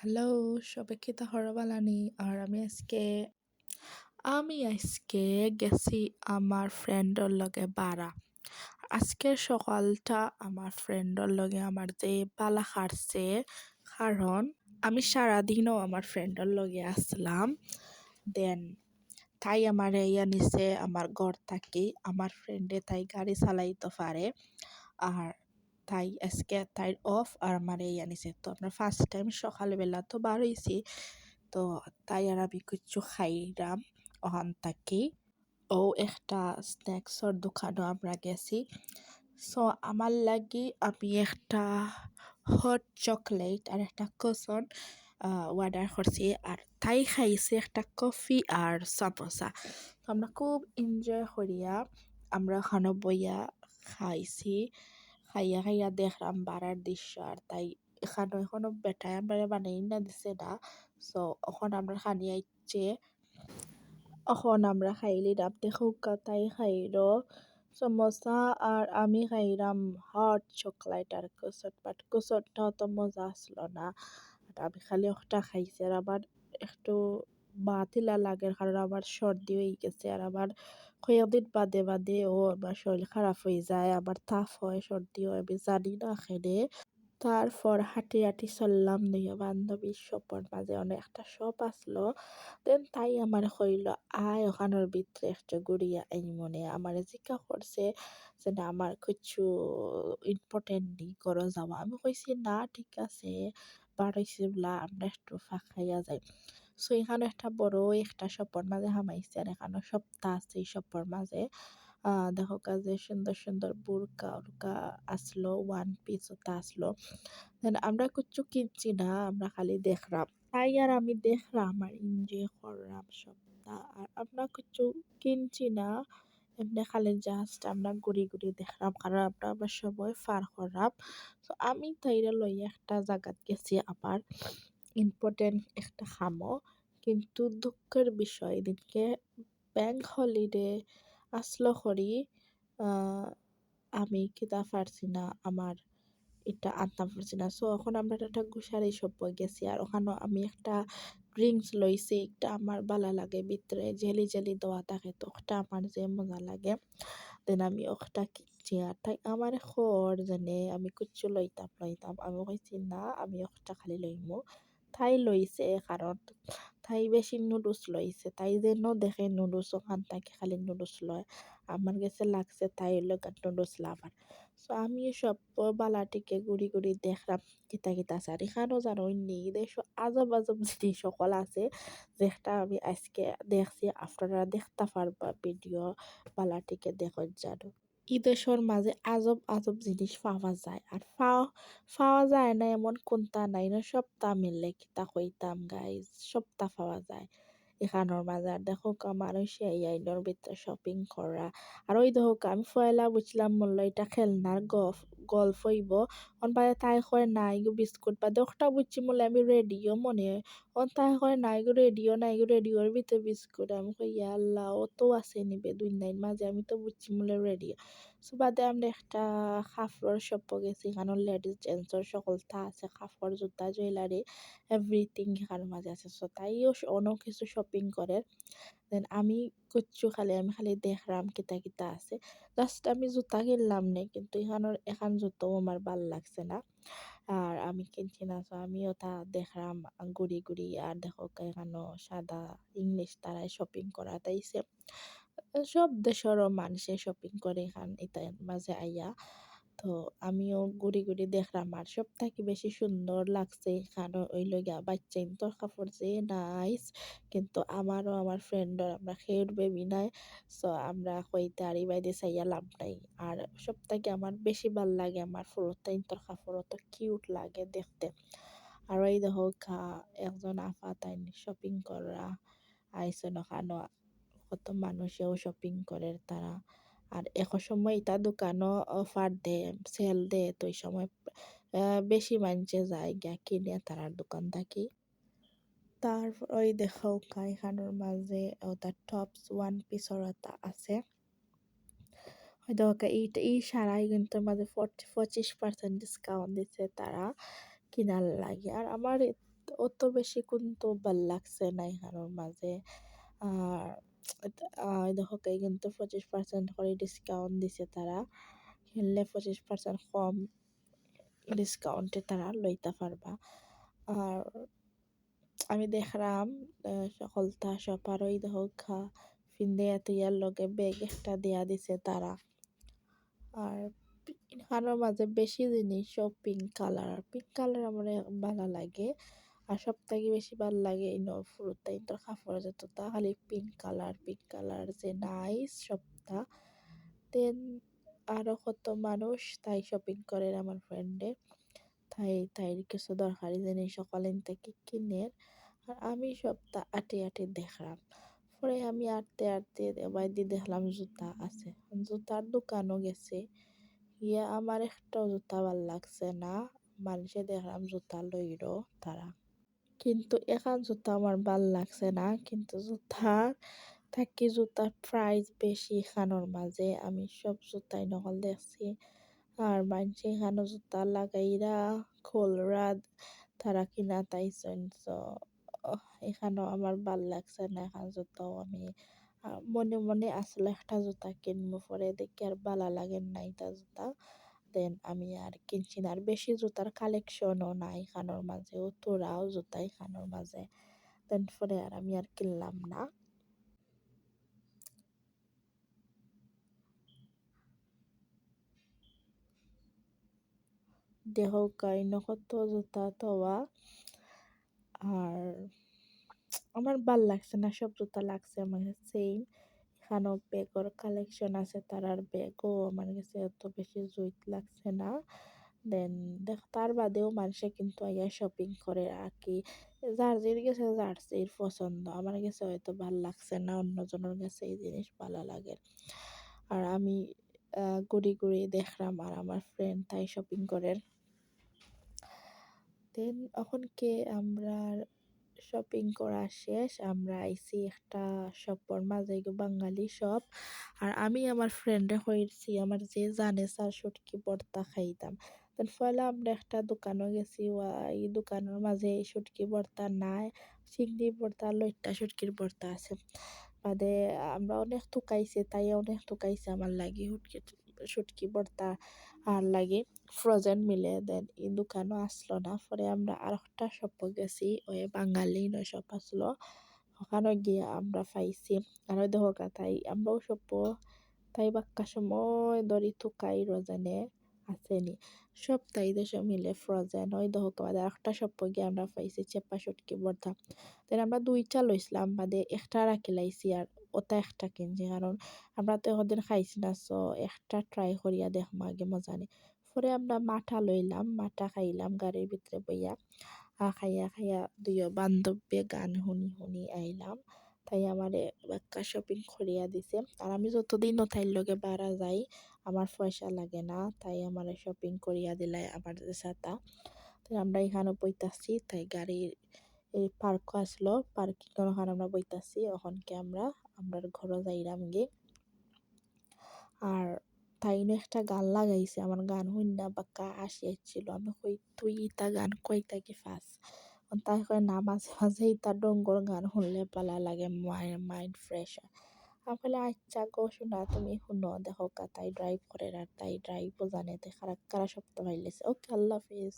Hello, সবাই কি তাহরা বালানি? আর আমি আজকে গেছি আমার ফ্রেন্ডর লগে বারা। আজকের সকালটা আমার ফ্রেন্ডর লগে আমার যে পালা খাটছে, কারণ আমি সারাদিনও আমার ফ্রেন্ডর লগে আসলাম। দেন তাই আমার ইয়া নিছে আমার ঘর থাকি, আমার ফ্রেন্ডে তাই গাড়ি চালাইতে পারে। আর তাই আজকে তাই অফ আর আমার ইয়া নিছে, তো আমরা ফার্স্ট টাইম সকালবেলা তো বার হইছি। তো তাই আর আমি কিছু খাইলাম ওখান থাকি। ও একটা স্ন্যাক্সর দোকানও আমরা গেছি। সো আমার লাগি আমি একটা হট চকলেট আর একটা কোসন অর্ডার করছি, আর তাই খাইছে একটা কফি আর সামোসা। তো আমরা খুব এনজয় করিয়া আমরা ওখানে বইয়া খাইছি। খাইয়া খাইয়া দেখলাম বারার দৃশ্য, আর তাই এখনো বেটায় আমরা বানাই না দিছে না। সো এখন আমরা খানি আইছে, এখন আমরা খাইলি ডাব দেখো তাই খাইলো সমোসা, আর আমি খাইলাম হট চকলেট আর কুসট, বাট কুসটটা অত মজা আসলো না। আর আমি খালি একটা খাইছি, আর আমার একটু বাতিলা লাগে কারণ আমার সর্দি হয়ে গেছে, আর আমার কয়েকদিন বাদে বাদে আমার শরীর খারাপ হয়ে যায়, আমার তাপ হয়, সর্দি হয়, আমি জানি না খেলে। তারপর হাঁটি হাঁটি চললাম দুইও বান্ধবীর শপের মাঝে অনেক একটা শপ আসলো। দেন তাই আমার কইল আয় ওখানোর ভিতরে একটা ঘুরিয়া আই, মনে আমার জিজ্ঞা করছে যে না আমার কিছু ইম্পর্টেন্ট নেই করো যাওয়া। আমি কইছি না ঠিক আছে, বার হইছি বলা আমরা একটু ফাঁক খাইয়া যাই। সো এখানে একটা বড় একটা শপের মাঝে হামাইছে, আর এখানে সপ্তাহ আছে এই শপের মাঝে। দেখো কাজে সুন্দর সুন্দর বুরকা উরকা আসলো, ওয়ান পিস ওটা আসলো। দেন আমরা কিচ্ছু কিনছি না, আমরা খালি দেখলাম। তাই আর আমি দেখলাম আর এনজয় করলাম সবটা, আর আমরা কিছু কিনছি না, এমনি খালি জাস্ট আমরা ঘুরি ঘুরি দেখলাম, কারণ আমরা আমার সময় পার করলাম। তো আমি তাইরা লইয়া একটা জায়গাত গেছি আবার ইম্পর্টেন্ট একটা খামো, কিন্তু দুঃখের বিষয় এদিনকে ব্যাংক হলিডে আসলো করি আমি কিতা পারছি না, আমার এটা আনতাম পারছি না। সো এখন আমরা একটা গ্রোসারি শপে গেছি, আর ওখানে আমি একটা ড্রিঙ্কস লইছি, একটা আমার ভালো লাগে, ভিতরে জেলি জেলি দেওয়া থাকে, তো ওটা আমার যে মজা লাগে। দেন আমি ওটা কিনছি, আর তাই আমার খর জানে আমি কিচ্ছু লইতাম আমি কইছি না আমি ওটা খালি লইমু। তাই লইছে কারণ তাই বেশি নুডলস লইছে, তাই যেন দেখে নুডলস ওখান থেকে খালি নুডলস লয়, আমার কাছে লাগছে তাই লগা নুডলস লাভার। সো আমি সব বালাটিকে ঘুরি ঘুরি দেখলাম কিতা কিতা আছে, আর এখানেও জানো নি দেশ আজব আজব জিনিস সকল আছে, যেটা আমি আজকে দেখছি, আপনারা দেখতে পারবা ভিডিও বালাটিকে দেখো জানো। এই দেশের মাঝে আজব আজব জিনিস পাওয়া যায়, আর পাওয়া যায় না এমন কোনটা নাই না, সবটা মিললে কিতা কইতাম গাইজ, সবটা পাওয়া যায় এখানোর মাঝে। আর দেখো মানুষ এই আইনের ভিতরে শপিং করা, আর ওই দেখো আমি পয়লা বুঝলাম মূল্য এটা খেলনার গল্প হইব, অন বাদে তাই কয় নাই গো বিস্কুট, বা দশটা বুঝছি মূল্য আমি রেডিও মনে হয়, অন তাই কয় নাই গো রেডিও, নাই গো রেডিওর ভিতরে বিস্কুট। আমি কই ইয়া আল্লাহ অত আছে নিবে দুই নাইন মাঝে, আমি তো বুঝছি মূল্য রেডিও। সো বাদে আমরা একটা কাপড়ের শপে গেছি, এখানে লেডিস জেন্টসের সকলটা আছে, কাপড় জুতা জুয়েলারি এভরিথিং এখানের মাঝে আছে। সো তাইও অনেক কিছু শপিং করে। দেন আমি কিচ্ছু খালি আমি খালি দেখলাম কিতা কিতা আছে, জাস্ট আমি জুতা কিনলাম নে, কিন্তু এখানোর এখান জুতাও আমার ভাল লাগছে না, আর আমি কিনছি না। তো আমিও তা দেখলাম ঘুরি ঘুরি, আর দেখো এখানো সাদা ইংলিশ তারাই শপিং করা তাইছে, সব দেশেরও মানুষে শপিং করে এখান এটার মাঝে আইয়া। তো আমিও ঘুরি ঘুরি দেখলাম, আর সব থেকে বেশি সুন্দর লাগছে এখানে ওই লগিয়া বাচ্চা তোর কাপড় যে নাইস, কিন্তু আমারও আমার ফ্রেন্ডর আমরা খেয়ে বেবি নাই। সো আমরা কইতে আর বাইদে চাইয়া লাভ নাই। আর সব থেকে আমার বেশি ভাল লাগে আমার ফুলতা তোর কাপড় অত কিউট লাগে দেখতে। আর এই দেখো একজন আফা তাই শপিং করা আইসন ওখানো, কত মানুষেও শপিং করে তারা। আর এক সময় এটা দোকানও অফার দে, সেল দে, তো এই সময় বেশি মানুষে যায় গিয়া কিনে তারার দোকান থাকি। তারপর ওই দেখাও এখানোর মাঝে ওটা টপস ওয়ান পিসর ওটা আছে, হয়তো এই সারাই কিন্তু মাঝে 25% ডিসকাউন্ট দিচ্ছে তারা কিনার লাগে। আর আমার অত বেশি কিন্তু ভাল লাগছে না এখানোর মাঝে। আর দেখো কিন্তু 25% করে ডিসকাউন্ট দিছে তারা, কিনলে 25% কম ডিসকাউন্টে তারা লইতে পারবা। আর আমি দেখলাম সকলটা সপারই দেখো ফিন্দে ইয়ার লগে ব্যাগ একটা দেয়া দিছে তারা। আর এখানোর মাঝে বেশি জিনিস সব পিঙ্ক কালার আমার ভালো লাগে। আর সব থেকে বেশি ভালো লাগে এই ফুরুতা ইন্তর কাপড় যতটা খালি পিঙ্ক কালার যে নাইস সবটা। দেন আরো কত মানুষ তাই শপিং করে আমার ফ্রেন্ডে, তাই কিছু দরকারি জিনিস সকালে থেকে কিনে। আর আমি সবটা আটে আটে দেখলাম। পরে আমি আটতে আটতে বাইরে দেখলাম জুতা আছে, জুতার দোকানও গেছে গিয়া আমার একটাও জুতা ভাল লাগছে না। মানুষে দেখলাম জুতা লইল তারা, কিন্তু এখন জুতা আমার ভাল লাগছে না। কিন্তু জুতার প্রাইস বেশি এখানোর মাঝে, আমি সব জুতাই নকল দেখছি। আর মানুষে এখানো জুতা লাগাইরা খোলরা তারা কিনা তাইছেন। এখানেও আমার ভাল লাগছে না এখন জুতাও। আমি মনে মনে আসলে একটা জুতা কিনবো, পরে দেখি আর ভালো লাগে না এটা জুতা। দেন আমি আর কিনছি না। আর বেশি জুতার কালেকশনও নাই এখানোর মাঝে, তোরাও জুতা এখানোর মাঝে। দেন পরে আর আমি আর কিনলাম না। দেহ কাইন কত জুতা তোয়া। আর আমার ভাল লাগছে না, সব জুতা লাগছে আমার সেম। এখানেও ব্যাগর কালেকশন আছে, তারার ব্যাগও আমার কাছে এত বেশি জুইট লাগছে না। দেন তার বাদেও মানুষে কিন্তু আইয়া শপিং করে আর কি, জার্সির গেছে জার্সির পছন্দ, আমার কাছে হয়তো ভাল লাগছে না, অন্যজনের কাছে এই জিনিস ভালো লাগে। আর আমি ঘুরি ঘুরি দেখলাম আর আমার ফ্রেন্ড তাই শপিং করে। দেন এখন কে আমরা শপিং করা শেষ, আমরা আইছি একটা শপের মাঝে, বাঙালি শপ। আর আমি আমার ফ্রেন্ডে হয়েছি আমার যে জানে স্যার শুটকি ভর্তা খাইতাম। দেন ফলে আমরা একটা দোকানও গেছি, এই দোকানের মাঝে এই শুটকি ভর্তা নাই, চিংড়ি ভর্তা লইট্টা শুটকির ভর্তা আছে। বাদে আমরা অনেক ঠুকাইছে, তাই অনেক ঠুকাইছে আমার লাগি শুটকি ভর্তা আর লাগে ফ্রোজেন মিলে। দেন এই দোকানও আসলো না, পরে আমরা আর একটা শপে গেছি, ওই বাঙালি শপ আসলো, ওখানে গিয়ে আমরা পাইছি। আর ওই দেখো তাই আমরাও শপও তাই বাক্কা সময় ধরি থুকাই রোজেনে আসেনি, সব তাই দেশে মিলে ফ্রোজেন। ওই দেখো বাদে একটা শপে গিয়ে আমরা পাইছি চেপা শুটকি ভর্তা। তাই আমরা দুইটা লইছিলাম, বাদে একটা রাখি লাইছি আর ওটা একটা কিনছি, কারণ আমরা তো এতদিন খাইছি না, সো একটা ট্রাই করিয়া দেখবো আগে মজা নেই। পরে আমরা মাঠা লইলাম, মাঠা খাইলাম গাড়ির ভিতরে বইয়া। খাইয়া খাইয়া দুইও বান্ধবী গান শুনি শুনি আইলাম। তাই আমার একটা শপিং করিয়া দিছে। আর আমি যতদিনও তাইর লগে বাড়া যাই আমার পয়সা লাগে না, তাই আমার শপিং করিয়া দিলাই আমার সাথে। তাই আমরা এখানে বইতাছি, তাই গাড়ির এই পার্কও আসলো, পার্কিং ওখানে আমরা বইতাছি। ওখানকে আমরা ঘরে যাইলাম গে। আর তাই একটা গান লাগাইছে, আমার গান শুননা বাক্কা আসি আসছিল। আমি কই তুই ইতা গান কইতা কি ফাস, তাই কয় না মাঝে মাঝে ইতা ডঙ্গর গান শুনলে পালা লাগে, মাইন্ড ফ্রেশ হয়। আমি বলে আচ্ছা গো শোনা তুমি শুনো, দেখো তাই ড্রাইভ করে আর তাই ড্রাইভও জানে, তাই কারা কারা সপ্তাহ পাইলেছে। ওকে, আল্লাহ হাফিজ।